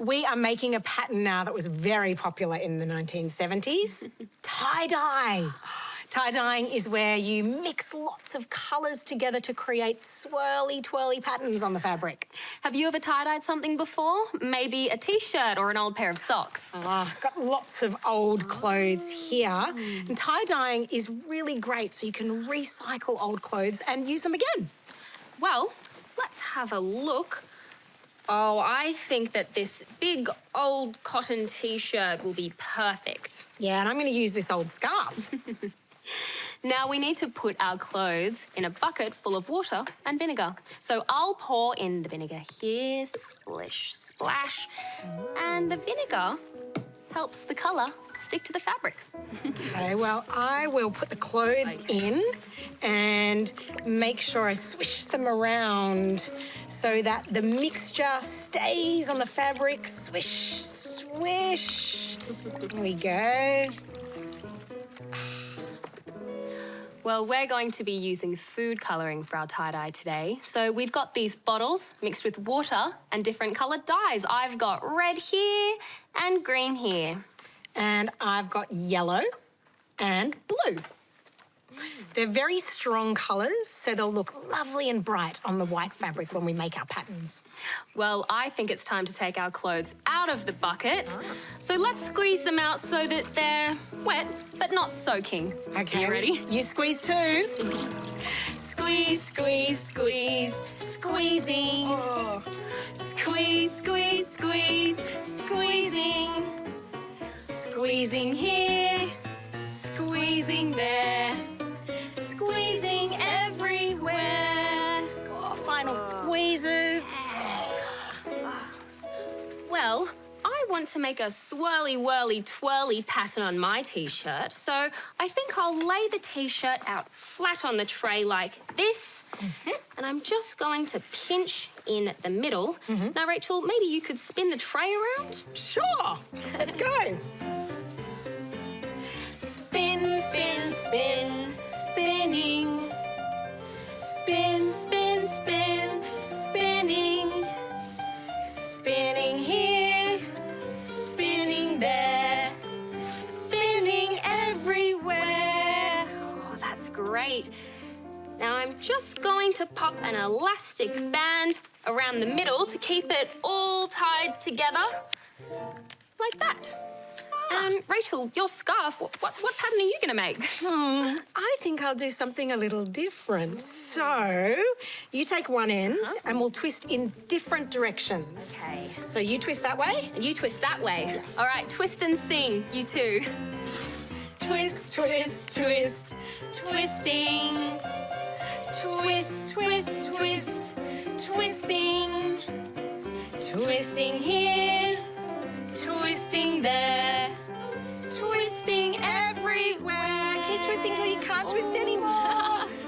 we are making a pattern now that was very popular in the 1970s. Tie-dye. Tie-dyeing is where you mix lots of colours together to create swirly, twirly patterns on the fabric. Have you ever tie-dyed something before? Maybe a T-shirt or an old pair of socks? Got lots of old clothes here. And tie-dyeing is really great, so you can recycle old clothes and use them again. Well, let's have a look. Oh, I think that this big old cotton T-shirt will be perfect. Yeah, and I'm going to use this old scarf. Now we need to put our clothes in a bucket full of water and vinegar. So I'll pour in the vinegar here, splish, splash, and the vinegar helps the colour stick to the fabric. Okay, well, I will put the clothes in and make sure I swish them around so that the mixture stays on the fabric. Swish, swish. There we go. Well, we're going to be using food colouring for our tie-dye today. So we've got these bottles mixed with water and different coloured dyes. I've got red here and green here. And I've got yellow and blue. They're very strong colours, so they'll look lovely and bright on the white fabric when we make our patterns. Well, I think it's time to take our clothes out of the bucket. So let's squeeze them out so that they're wet, but not soaking. Okay. You ready? You squeeze too. Squeeze, squeeze, squeeze, squeezing. Oh. Squeeze, squeeze, squeeze, squeezing. Squeezing here, squeezing there, squeezing everywhere. Oh, final squeezes. Well, I want to make a swirly, whirly, twirly pattern on my T-shirt, so I think I'll lay the T-shirt out flat on the tray like this, and I'm just going to pinch in the middle. Now, Rachel, maybe you could spin the tray around? Sure, let's go. Spin, spin, spin, spinning. Spin, spin, spin, spinning. Spinning here, spinning there, spinning everywhere. Oh, that's great. Now I'm just going to pop an elastic band around the middle to keep it all tied together, like that. Rachel, your scarf, what pattern are you going to make? I think I'll do something a little different. So, you take one end and we'll twist in different directions. Okay. So you twist that way? And you twist that way. Yes. All right, twist and sing, you two. Twist, twist, twist, twisting. Twist, twist, twist, twisting. Twisting here, twisting there, twisting everywhere. Keep twisting till you can't twist anymore.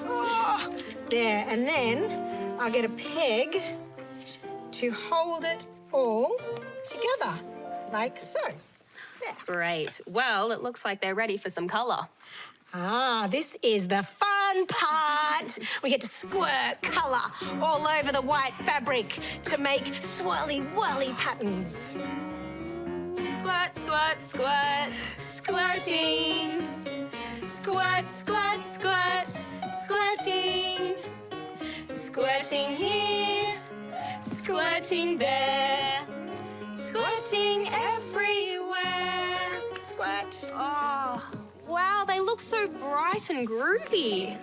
Oh. There, and then I'll get a peg to hold it all together, like so. There. Great. Well, it looks like they're ready for some colour. This is the fun part. We get to squirt colour all over the white fabric to make swirly whirly patterns. Squirt, squirt, squirt, squirting. Squirt, squirt, squirt, squirting. Squirting here, squirting there, squirting everywhere. Squirt. Oh, wow, they look so bright and groovy.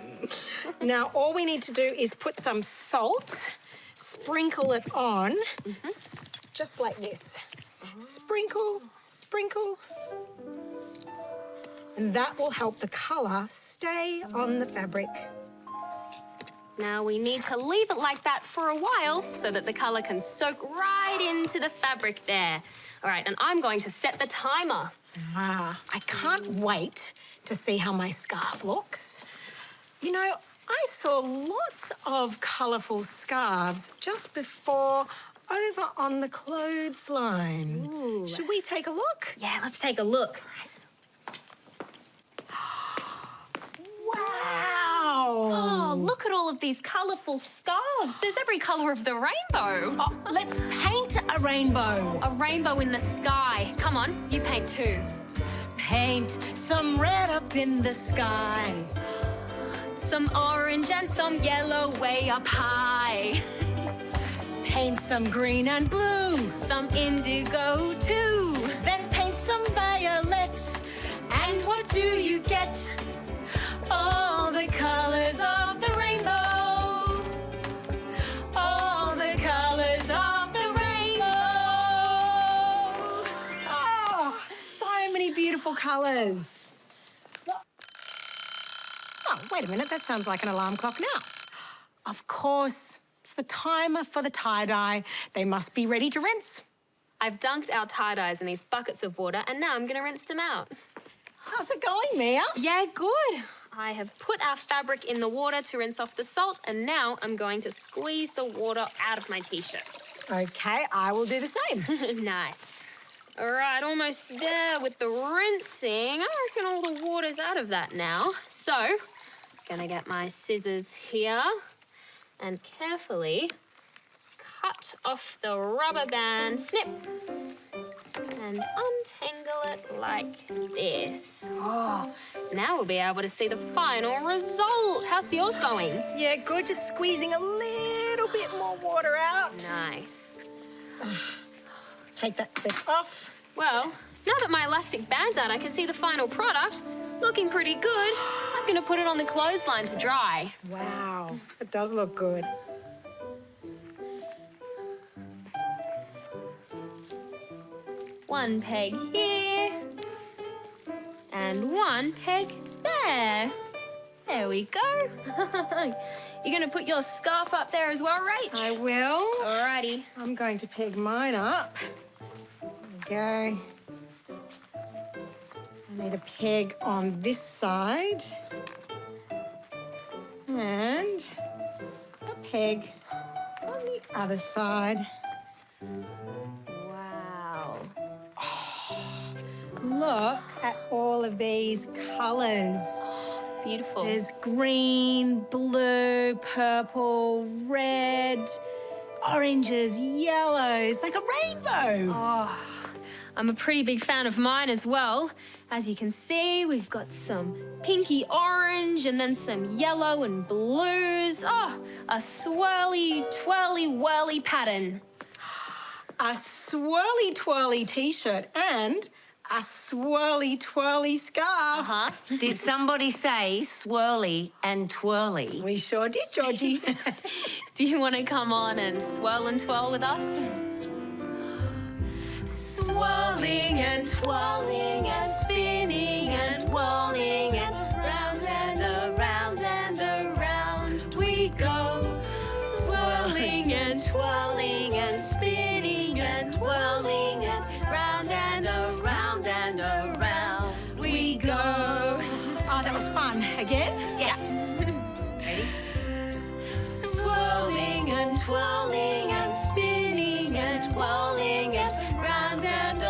Now, all we need to do is put some salt, sprinkle it on, just like this. Sprinkle, sprinkle. And that will help the colour stay on the fabric. Now we need to leave it like that for a while so that the colour can soak right into the fabric there. All right, and I'm going to set the timer. I can't wait to see how my scarf looks. You know, I saw lots of colourful scarves just before over on the clothesline. Ooh. Should we take a look? Yeah, let's take a look. Wow! Oh, look at all of these colourful scarves. There's every colour of the rainbow. Oh, let's paint a rainbow. A rainbow in the sky. Come on, you paint too. Paint some red up in the sky. Some orange and some yellow way up high. Paint some green and blue. Some indigo too. Then paint some violet. And what do you get? All the colours of the rainbow. All the colours of the rainbow. Oh, so many beautiful colours. Oh, wait a minute, that sounds like an alarm clock now. Of course, it's the timer for the tie-dye. They must be ready to rinse. I've dunked our tie-dyes in these buckets of water and now I'm going to rinse them out. How's it going, Mia? Yeah, good. I have put our fabric in the water to rinse off the salt and now I'm going to squeeze the water out of my t-shirt. Okay, I will do the same. Nice. All right, almost there with the rinsing. I reckon all the water's out of that now. So, gonna get my scissors here and carefully cut off the rubber band, snip, and untangle it like this. Oh, now we'll be able to see the final result. How's yours going? Yeah, good. Just squeezing a little bit more water out. Nice. Take that clip off. Well, now that my elastic band's out, I can see the final product. Looking pretty good. I'm gonna put it on the clothesline to dry. Wow, it does look good. One peg here. And one peg there. There we go. You're gonna put your scarf up there as well, Rach? I will. Alrighty. I'm going to peg mine up. There we go. I need a peg on this side. And a peg on the other side. Wow. Look at all of these colours. Beautiful. There's green, blue, purple, red, oranges, yellows, like a rainbow. Oh, I'm a pretty big fan of mine as well. As you can see, we've got some pinky orange and then some yellow and blues. Oh, a swirly, twirly, whirly pattern. A swirly twirly t-shirt and a swirly twirly scarf. Did somebody say swirly and twirly? We sure did, Georgie. Do you want to come on and swirl and twirl with us? Swirling and twirling and spinning and whirling and round and around we go. Swirling and twirling and spinning and whirling and round we go. Oh, that was fun. Again? Yes. Ready? Swirling and twirling and spinning and whirling and round and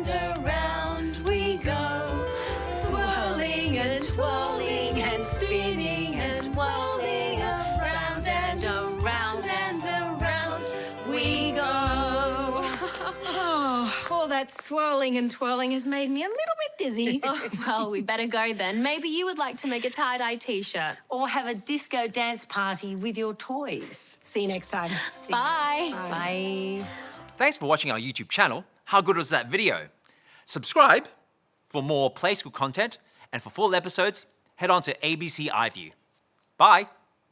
around we go. Swirling and twirling and spinning and whirling and around we go. Oh, all that swirling and twirling has made me a little bit dizzy. Oh, well, we better go then. Maybe you would like to make a tie-dye t-shirt. Or have a disco dance party with your toys. See you next time. Bye. Bye. Thanks for watching our YouTube channel. How good was that video? Subscribe for more Play School content, and for full episodes, head on to ABC iView. Bye.